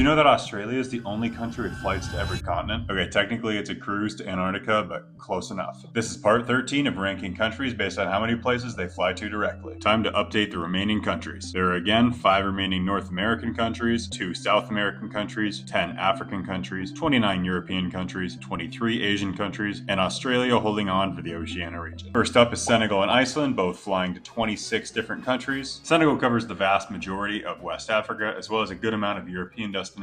you know that Australia is the only country with flights to every continent? Okay, technically it's a cruise to Antarctica, but close enough. This is part 13 of ranking countries based on how many places they fly to directly. Time to update the remaining countries. There are again 5 remaining North American countries, 2 South American countries, 10 African countries, 29 European countries, 23 Asian countries, and Australia holding on for the Oceania region. First up is Senegal and Iceland, both flying to 26 different countries. Senegal covers the vast majority of West Africa, as well as a good amount of European destinations.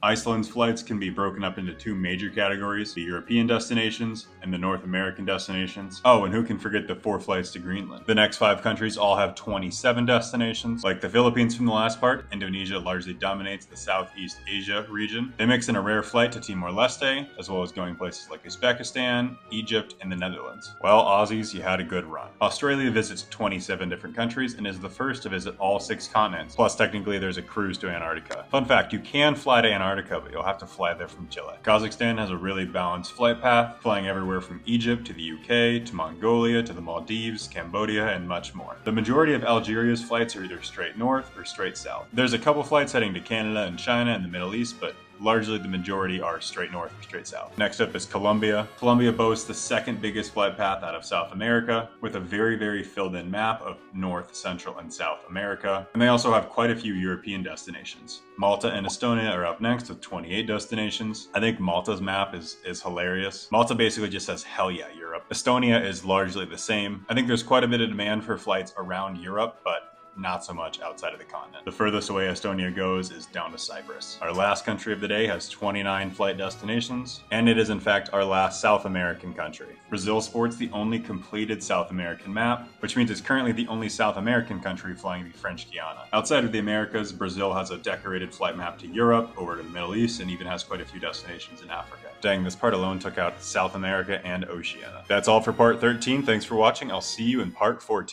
Iceland's flights can be broken up into 2 major categories, the European destinations and the North American destinations. Oh, and who can forget the 4 flights to Greenland? The next 5 countries all have 27 destinations. Like the Philippines from the last part, Indonesia largely dominates the Southeast Asia region. They mix in a rare flight to Timor-Leste, as well as going places like Uzbekistan, Egypt, and the Netherlands. Well, Aussies, you had a good run. Australia visits 27 different countries and is the first to visit all 6 continents. Plus, technically, there's a cruise to Antarctica. Fun fact, you can fly to Antarctica, but you'll have to fly there from Chile. Kazakhstan has a really balanced flight path, flying everywhere from Egypt to the UK, to Mongolia, to the Maldives, Cambodia, and much more. The majority of Algeria's flights are either straight north or straight south. There's a couple flights heading to Canada and China and the Middle East, but largely the majority are straight north or straight south. Next up is Colombia. Colombia boasts the second biggest flight path out of South America, with a very filled in map of North, Central, and South America. And they also have quite a few European destinations. Malta and Estonia are up next with 28 destinations. I think Malta's map is hilarious. Malta basically just says, hell yeah, Europe. Estonia is largely the same. I think there's quite a bit of demand for flights around Europe, but not so much outside of the continent. The furthest away Estonia goes is down to Cyprus. Our last country of the day has 29 flight destinations, and it is in fact our last South American country. Brazil sports the only completed South American map, which means it's currently the only South American country flying the French Guiana. Outside of the Americas, Brazil has a decorated flight map to Europe, over to the Middle East, and even has quite a few destinations in Africa. Dang, this part alone took out South America and Oceania. That's all for part 13. Thanks for watching. I'll see you in part 14.